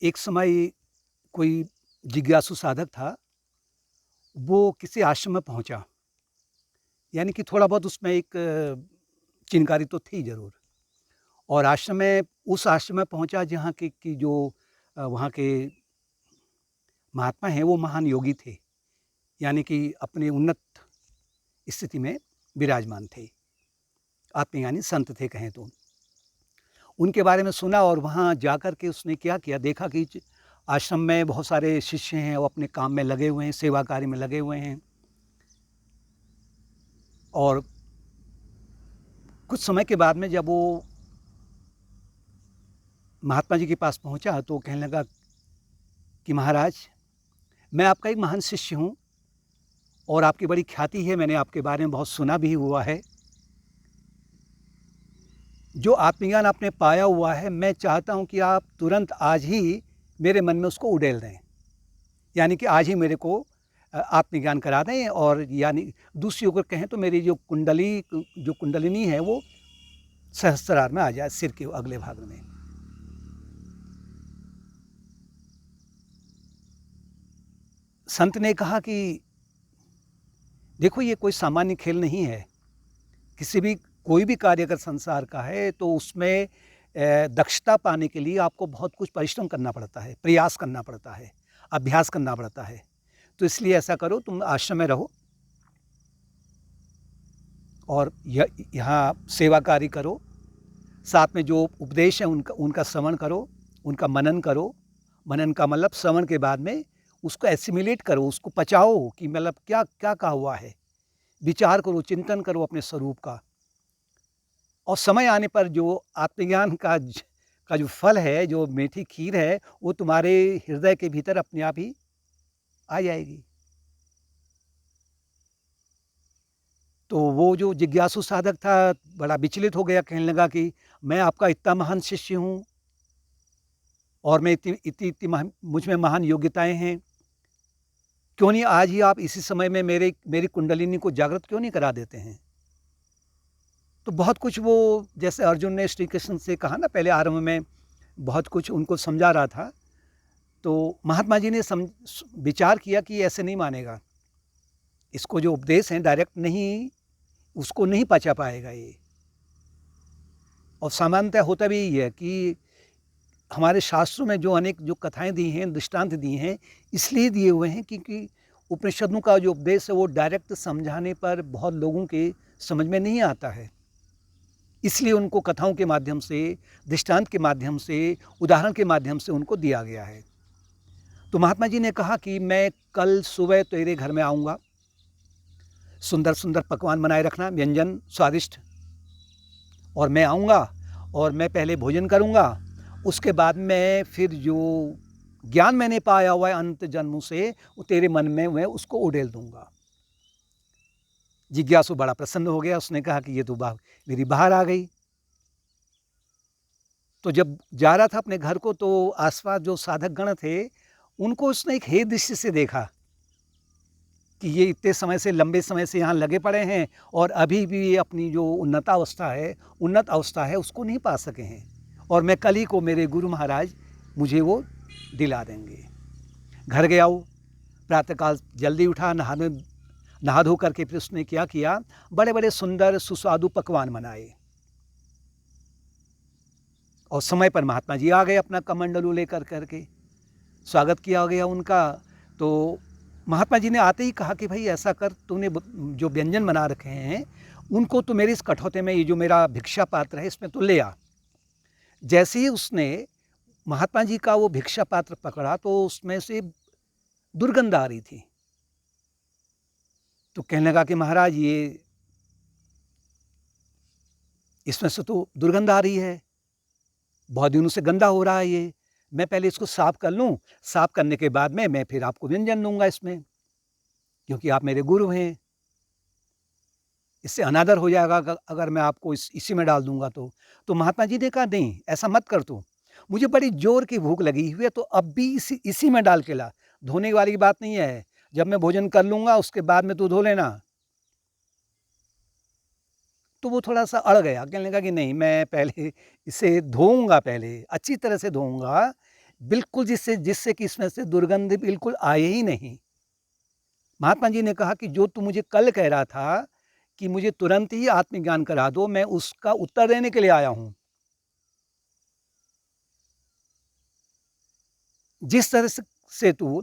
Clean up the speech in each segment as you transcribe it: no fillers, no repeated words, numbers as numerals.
एक समय कोई जिज्ञासु साधक था, वो किसी आश्रम में पहुँचा। यानी कि थोड़ा बहुत उसमें एक चिनकारी तो थी ज़रूर। और उस आश्रम में पहुँचा जहाँ की जो वहाँ के महात्मा हैं, वो महान योगी थे। यानी कि अपने उन्नत स्थिति में विराजमान थे। आत्मज्ञानी संत थे कहें तो। उनके बारे में सुना और वहाँ जाकर के उसने क्या किया, देखा कि आश्रम में बहुत सारे शिष्य हैं, वो अपने काम में लगे हुए हैं, सेवा कार्य में लगे हुए हैं। और कुछ समय के बाद में जब वो महात्मा जी के पास पहुँचा तो कहने लगा कि महाराज, मैं आपका एक महान शिष्य हूँ और आपकी बड़ी ख्याति है, मैंने आपके बारे में बहुत सुना भी हुआ है। जो आत्मज्ञान आपने पाया हुआ है, मैं चाहता हूँ कि आप तुरंत आज ही मेरे मन में उसको उड़ेल दें। यानी कि आज ही मेरे को आत्मज्ञान करा दें। और यानी दूसरी ओर कहें तो मेरी जो कुंडलिनी है, वो सहस्त्रार में आ जाए, सिर के अगले भाग में। संत ने कहा कि देखो, ये कोई सामान्य खेल नहीं है। कोई भी कार्य अगर संसार का है तो उसमें दक्षता पाने के लिए आपको बहुत कुछ परिश्रम करना पड़ता है, प्रयास करना पड़ता है, अभ्यास करना पड़ता है। तो इसलिए ऐसा करो, तुम आश्रम में रहो और यहाँ सेवा कार्य करो, साथ में जो उपदेश है उनका श्रवण करो, उनका मनन करो। मनन का मतलब श्रवण के बाद में उसको एसिमिलेट करो, उसको पचाओ कि मतलब क्या क्या कहा हुआ है। विचार करो, चिंतन करो अपने स्वरूप का। और समय आने पर जो आत्मज्ञान का जो फल है, जो मीठी खीर है, वो तुम्हारे हृदय के भीतर अपने आप ही आ जाएगी। तो वो जो जिज्ञासु साधक था, बड़ा विचलित हो गया, कहने लगा कि मैं आपका इतना महान शिष्य हूँ और मैं इतनी मुझ में महान योग्यताएं हैं, क्यों नहीं आज ही आप इसी समय में मेरी कुंडलिनी को जागृत क्यों नहीं करा देते हैं। तो बहुत कुछ वो, जैसे अर्जुन ने श्री कृष्ण से कहा ना पहले आरंभ में, बहुत कुछ उनको समझा रहा था। तो महात्मा जी ने विचार किया कि ऐसे नहीं मानेगा, इसको जो उपदेश है डायरेक्ट नहीं, उसको नहीं पचा पाएगा ये। और सामान्यतः होता भी यही है कि हमारे शास्त्रों में जो अनेक जो कथाएं दी हैं, दृष्टांत दिए हैं, इसलिए दिए हुए हैं क्योंकि उपनिषदों का जो उपदेश है वो डायरेक्ट समझाने पर बहुत लोगों के समझ में नहीं आता है। इसलिए उनको कथाओं के माध्यम से, दृष्टांत के माध्यम से, उदाहरण के माध्यम से उनको दिया गया है। तो महात्मा जी ने कहा कि मैं कल सुबह तेरे घर में आऊँगा, सुंदर सुंदर पकवान बनाए रखना, व्यंजन स्वादिष्ट। और मैं आऊँगा और मैं पहले भोजन करूँगा, उसके बाद मैं फिर जो ज्ञान मैंने पाया हुआ है अनंत जन्मों से, वो तेरे मन में मैं उसको उड़ेल दूँगा। जिज्ञासु बड़ा प्रसन्न हो गया, उसने कहा कि ये तो मेरी बाहर आ गई। तो जब जा रहा था अपने घर को तो आसपास जो साधक गण थे, उनको उसने एक हे दृष्टि से देखा कि ये इतने समय से, लंबे समय से यहाँ लगे पड़े हैं और अभी भी ये अपनी जो उन्नत अवस्था है उसको नहीं पा सके हैं, और मैं कल ही को मेरे गुरु महाराज मुझे वो दिला देंगे। घर गया वो, प्रातःकाल जल्दी उठा, नहा धो करके फिर उसने क्या किया, बड़े बड़े सुंदर सुस्वादु पकवान बनाए और समय पर महात्मा जी आ गए अपना कमंडलू लेकर करके, स्वागत किया गया उनका। तो महात्मा जी ने आते ही कहा कि भाई ऐसा कर, तूने जो व्यंजन बना रखे हैं उनको तो मेरे इस कठौते में, ये जो मेरा भिक्षा पात्र है इसमें तो ले आ। जैसे ही उसने महात्मा जी का वो भिक्षा पात्र पकड़ा तो उसमें से दुर्गंध आ रही थी। तो कहने लगा कि महाराज, ये इसमें से तो दुर्गंध आ रही है, बहुत दिनों से गंदा हो रहा है ये, मैं पहले इसको साफ कर लूँ, साफ करने के बाद में मैं फिर आपको व्यंजन दूंगा इसमें, क्योंकि आप मेरे गुरु हैं। इससे अनादर हो जाएगा अगर मैं आपको इसी में डाल दूंगा तो महात्मा जी ने कहा नहीं, ऐसा मत कर तू, मुझे बड़ी जोर की भूख लगी हुई है, तो अब भी इसी में डाल के ला, धोने वाली बात नहीं है, जब मैं भोजन कर लूंगा उसके बाद में तू धो लेना। तो वो थोड़ा सा अड़ गया, कहने लगा कि नहीं, मैं पहले इसे धोऊंगा, पहले अच्छी तरह से धोऊंगा, बिल्कुल जिससे जिससे कि इसमें से दुर्गंध बिल्कुल आए ही नहीं। महात्मा जी ने कहा कि जो तू मुझे कल कह रहा था कि मुझे तुरंत ही आत्मज्ञान करा दो, मैं उसका उत्तर देने के लिए आया हूँ। जिस तरह से तू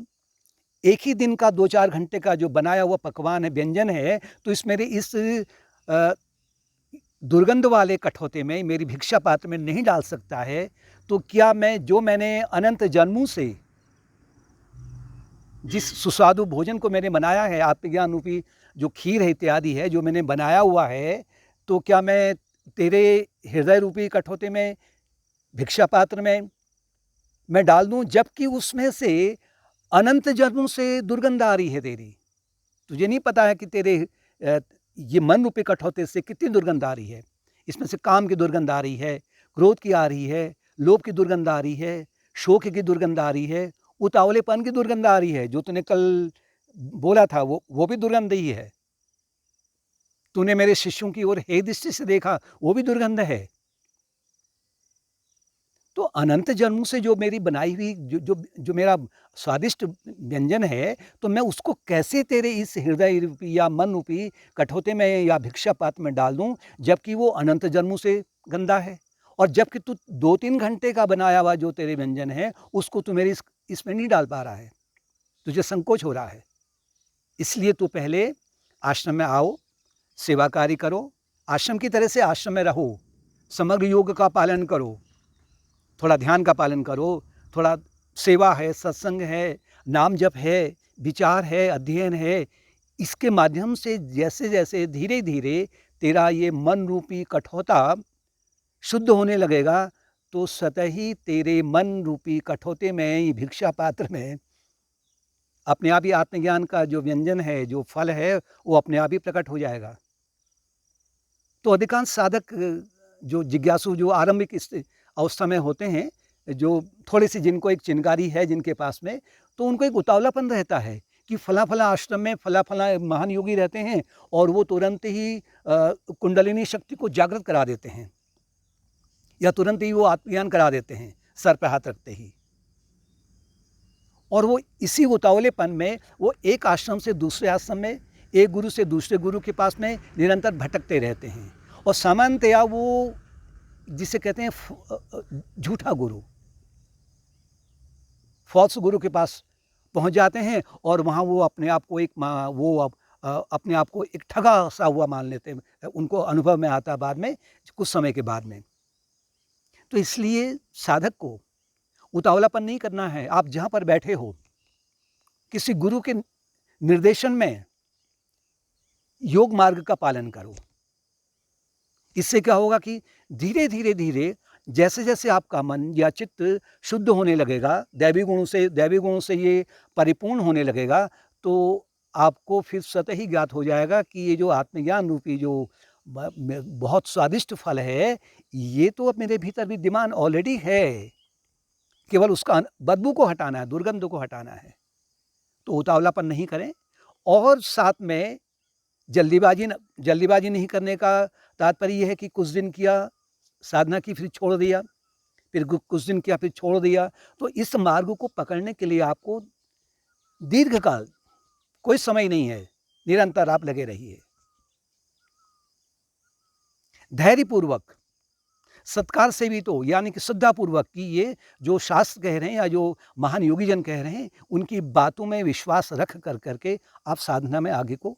एक ही दिन का 2-4 घंटे का जो बनाया हुआ पकवान है, व्यंजन है, तो इस मेरे इस अ, दुर्गंध वाले कठौते में, मेरी भिक्षा पात्र में नहीं डाल सकता है, तो क्या मैंने अनंत जन्मों से जिस सुस्वादु भोजन को मैंने बनाया है, आत्मज्ञान रूपी जो खीर है इत्यादि है, जो मैंने बनाया हुआ है, तो क्या मैं तेरे हृदय रूपी कठौते में, भिक्षा पात्र में मैं डाल दूँ, जबकि उसमें से अनंत जन्मों से दुर्गंध आ रही है तेरी। तुझे नहीं पता है कि तेरे ये मन रूपी कठौते से कितनी दुर्गंध आ रही है। इसमें से काम की दुर्गंध आ रही है, क्रोध की आ रही है, लोभ की दुर्गंध आ रही है, शोक की दुर्गंध आ रही है, उतावलेपन की दुर्गंध आ रही है। जो तूने कल बोला था वो भी दुर्गंध ही है। तूने मेरे शिष्यों की ओर हे दृष्टि से देखा, वो भी दुर्गंध है। तो अनंत जन्मों से जो मेरी बनाई हुई जो मेरा स्वादिष्ट व्यंजन है, तो मैं उसको कैसे तेरे इस हृदय रूपी या मन रूपी कठौते में या भिक्षा पात्र में डाल दूँ, जबकि वो अनंत जन्मों से गंदा है। और जबकि तू 2-3 घंटे का बनाया हुआ जो तेरे व्यंजन है, उसको तू मेरे इसमें नहीं डाल पा रहा है। तुझे संकोच हो रहा है। इसलिए तू पहले आश्रम में आओ, सेवा कार्य करो, आश्रम की तरह से आश्रम में रहो, समग्र योग का पालन करो, थोड़ा ध्यान का पालन करो, थोड़ा सेवा है, सत्संग है, नाम जप है, विचार है, अध्ययन है। इसके माध्यम से जैसे-जैसे धीरे-धीरे तेरा ये मन रूपी कठौता शुद्ध होने लगेगा, तो स्वतः ही तेरे मन रूपी कठौते में, ये भिक्षा पात्र में अपने आप ही आत्मज्ञान का जो व्यंजन है, जो फल है, वो अपने आप ही प्रकट हो जाएगा। तो अधिकांश साधक जो जिज्ञासु जो आरंभिक इस अवस्था में होते हैं, जो थोड़ी-सी जिनको एक चिनगारी है जिनके पास में, तो उनको एक उतावलापन रहता है कि फला-फला आश्रम में फला-फला महान योगी रहते हैं और वो तुरंत ही कुंडलिनी शक्ति को जागृत करा देते हैं या तुरंत ही वो आत्मज्ञान करा देते हैं, सर पे हाथ रखते ही। और वो इसी उतावलेपन में वो एक आश्रम से दूसरे आश्रम में, एक गुरु से दूसरे गुरु के पास में निरंतर भटकते रहते हैं। और सामान्यतया वो जिसे कहते हैं झूठा गुरु, फॉल्स गुरु के पास पहुंच जाते हैं और वहाँ वो अपने आप को अपने आप को एक ठगा सा हुआ मान लेते हैं। उनको अनुभव में आता है बाद में, कुछ समय के बाद में। तो इसलिए साधक को उतावलापन नहीं करना है। आप जहाँ पर बैठे हो, किसी गुरु के निर्देशन में योग मार्ग का पालन करो। इससे क्या होगा कि धीरे-धीरे जैसे-जैसे आपका मन या चित्त शुद्ध होने लगेगा, दैवी गुणों से ये परिपूर्ण होने लगेगा, तो आपको फिर स्वतः ही ज्ञात हो जाएगा कि ये जो आत्मज्ञान रूपी जो बहुत स्वादिष्ट फल है, ये तो अब मेरे भीतर विद्यमान ऑलरेडी है। केवल उसका बदबू को हटाना है, दुर्गंध को हटाना है। तो उतावलापन नहीं करें और साथ में जल्दीबाजी नहीं करने का तात्पर्य ये है कि कुछ दिन किया, साधना की, फिर छोड़ दिया, फिर कुछ दिन किया, फिर छोड़ दिया। तो इस मार्ग को पकड़ने के लिए आपको दीर्घकाल, कोई समय नहीं है, निरंतर आप लगे रहिए। धैर्यपूर्वक, सत्कार से भी तो, यानी कि श्रद्धापूर्वक कि ये जो शास्त्र कह रहे हैं या जो महान योगी जन कह रहे हैं, उनकी बातों में विश्वास रख कर के आप साधना में आगे को